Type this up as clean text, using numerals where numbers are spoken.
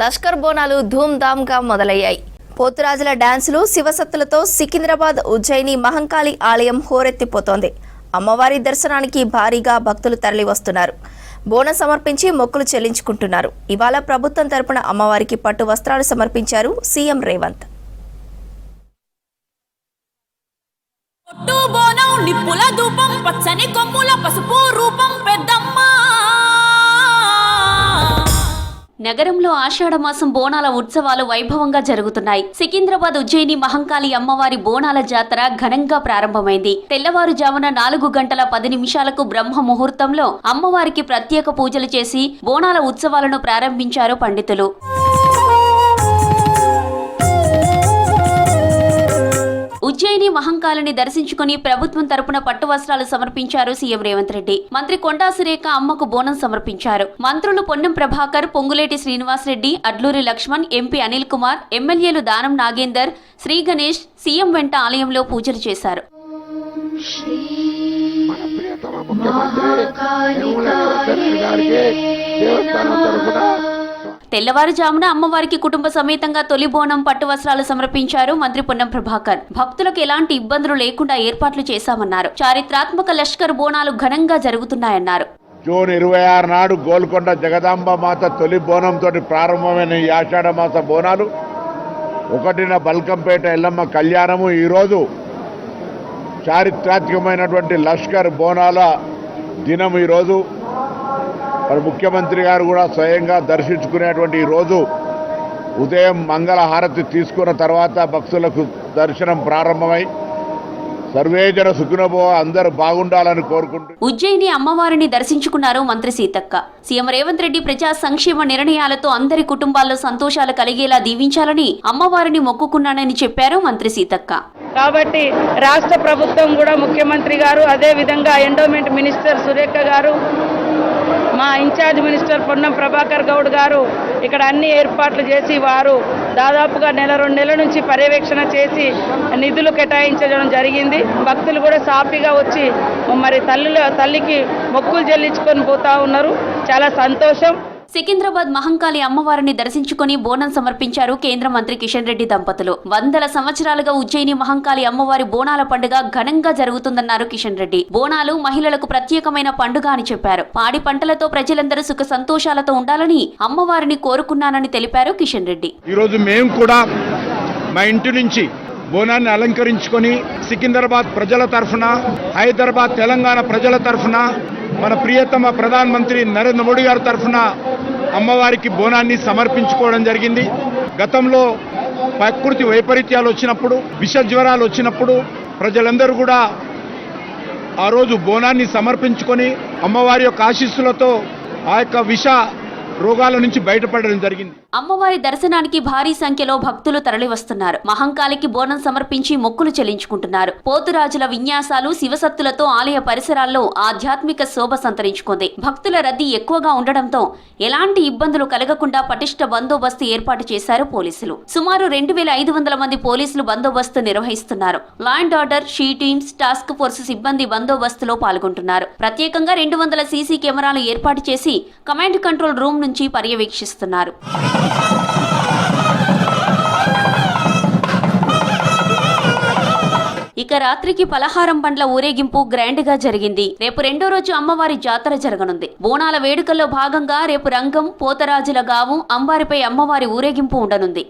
లష్కర్ బోనాలు ధూమ్ధామ్గా మొదలయ్యాయి. పోతురాజుల డాన్సులు, శివసత్తులతో సికింద్రాబాద్ ఉజ్జయిని మహంకాళి ఆలయం హోరెత్తిపోతోంది. అమ్మవారి దర్శనానికి భారీగా భక్తులు తరలి వస్తున్నారు. బోనం సమర్పించి మొక్కులు చెల్లించుకుంటున్నారు. ఇవాళ ప్రభుత్వం తరపున అమ్మవారికి పట్టు వస్త్రాలు సమర్పించారు సీఎం రేవంత్. నగరంలో ఆషాఢమాసం బోనాల ఉత్సవాలు వైభవంగా జరుగుతున్నాయి. సికింద్రాబాద్ ఉజ్జయిని మహంకాళి అమ్మవారి బోనాల జాతర ఘనంగా ప్రారంభమైంది. తెల్లవారుజామున 4:10 బ్రహ్మ ముహూర్తంలో అమ్మవారికి ప్రత్యేక పూజలు చేసి బోనాల ఉత్సవాలను ప్రారంభించారు పండితులు. ఉజ్జయిని మహంకాళిని దర్శించుకుని ప్రభుత్వం తరపున పట్టు వస్త్రాలు సమర్పించారు సీఎం రేవంత్ రెడ్డి. మంత్రి కొండా సురేఖ అమ్మకు బోనం సమర్పించారు. మంత్రులు పొన్నం ప్రభాకర్, పొంగులేటి శ్రీనివాస్ రెడ్డి, అడ్లూరి లక్ష్మణ్, ఎంపీ అనిల్ కుమార్, ఎమ్మెల్యేలు దానం నాగేందర్, శ్రీ గణేష్ సీఎం వెంట ఆలయంలో పూజలు చేశారు. తెల్లవారుజామున అమ్మవారికి కుటుంబ సమేతంగా తొలి బోనం పట్టు వస్త్రాలు సమర్పించారు మంత్రి పొన్నం ప్రభాకర్. భక్తులకు ఎలాంటి ఇబ్బందులు లేకుండా ఏర్పాట్లు చేశామన్నారు. చారిత్రాత్మక లష్కర్ బోనాలు ఘనంగా జరుగుతున్నాయన్నారు. జూన్ 26 నాడు గోల్కొండ జగదాంబ మాత తొలి బోనంతో ప్రారంభమైన ఈ ఆషాఢ మాస బోనాలు 1న బల్కంపేట ఎల్లమ్మ కళ్యాణము. ఈరోజు చారిత్రాత్మకమైనటువంటి లష్కర్ బోనాల దినం. ఈరోజు మరి ముఖ్యమంత్రి గారు కూడా స్వయంగా దర్శించుకునేటువంటి ఈ రోజు ఉదయం మంగళ హారతి తీసుకున్న తర్వాత భక్తులకు దర్శనం ప్రారంభమై సర్వేజన సుఖినభో అందరూ బాగుండాలని కోరుకుంటూ ఉజ్జయిని అమ్మవారిని దర్శించుకున్నారు మంత్రి సీతక్క. సీఎం రేవంత్ రెడ్డి ప్రజా సంక్షేమ నిర్ణయాలతో అందరి కుటుంబాల్లో సంతోషాలు కలిగేలా దీవించాలని అమ్మవారిని మొక్కుకున్నానని చెప్పారు మంత్రి సీతక్క. కాబట్టి రాష్ట్ర ప్రభుత్వం కూడా ముఖ్యమంత్రి గారు, అదే విధంగా ఎండోమెంట్ మినిస్టర్ సురేఖ గారు, మా ఇన్ఛార్జ్ మినిస్టర్ పొన్నం ప్రభాకర్ గౌడ్ గారు ఇక్కడ అన్ని ఏర్పాట్లు చేసి వారు దాదాపుగా 1-2 నెలల నుంచి పర్యవేక్షణ చేసి నిధులు కేటాయించడం జరిగింది. భక్తులు కూడా సాఫీగా వచ్చి మరి తల్లికి మొక్కులు చెల్లించుకొని పోతా ఉన్నారు. చాలా సంతోషం. సికింద్రాబాద్ మహంకాళి అమ్మవారిని దర్శించుకుని బోనం సమర్పించారు కేంద్ర మంత్రి కిషన్ రెడ్డి దంపతులు. 100 సంవత్సరాలుగా ఉజ్జయిని మహంకాళి అమ్మవారి బోనాల పండుగ ఘనంగా జరుగుతుందన్నారు కిషన్ రెడ్డి. బోనాలు మహిళలకు ప్రత్యేకమైన పండుగ అని చెప్పారు. పాడి పంటలతో ప్రజలందరూ సుఖ సంతోషాలతో ఉండాలని అమ్మవారిని కోరుకున్నానని తెలిపారు కిషన్ రెడ్డి. ఈరోజు మేము కూడా మా ఇంటి నుంచి బోనాన్ని అలంకరించుకొని సికింద్రాబాద్ ప్రజల తరఫున, హైదరాబాద్ తెలంగాణ ప్రజల తరఫున, మన ప్రియతమ ప్రధానమంత్రి నరేంద్ర మోడీ గారి తరఫున అమ్మవారికి బోనాన్ని సమర్పించుకోవడం జరిగింది. గతంలో ప్రకృతి వైపరీత్యాలు వచ్చినప్పుడు, విష జ్వరాలు వచ్చినప్పుడు ప్రజలందరూ కూడా ఆ రోజు బోనాన్ని సమర్పించుకొని అమ్మవారి యొక్క ఆశీస్సులతో ఆ యొక్క విష రోగాల నుంచి బయటపడడం జరిగింది. అమ్మవారి దర్శనానికి భారీ సంఖ్యలో భక్తులు తరలి వస్తున్నారు. మహంకాళికి బోనం సమర్పించి మొక్కులు చెల్లించుకుంటున్నారు. పోతురాజుల విన్యాసాలు, శివసత్తులతో ఆలయ పరిసరాల్లో ఆధ్యాత్మిక శోభ సంతరించుకుంది. భక్తుల రద్దీ ఎక్కువగా ఉండడంతో ఎలాంటి ఇబ్బందులు కలగకుండా పటిష్ట బందోబస్తు ఏర్పాటు చేశారు పోలీసులు. సుమారు 2500 మంది పోలీసులు బందోబస్తు నిర్వహిస్తున్నారు. Law and order, she teams, task force సిబ్బంది బందోబస్తులో పాల్గొంటున్నారు. ప్రత్యేకంగా 200 సీసీ కెమెరాలు ఏర్పాటు చేసి కమాండ్ కంట్రోల్ రూమ్ నుంచి పర్యవేక్షిస్తున్నారు. ఇక రాత్రికి పలహారం బండ్ల ఊరేగింపు గ్రాండ్ గా జరిగింది. రేపు 2వ రోజు అమ్మవారి జాతర జరగనుంది. బోనాల వేడుకల్లో భాగంగా రేపు రంగం, పోతరాజుల గావు, అంబారిపై అమ్మవారి ఊరేగింపు ఉండనుంది.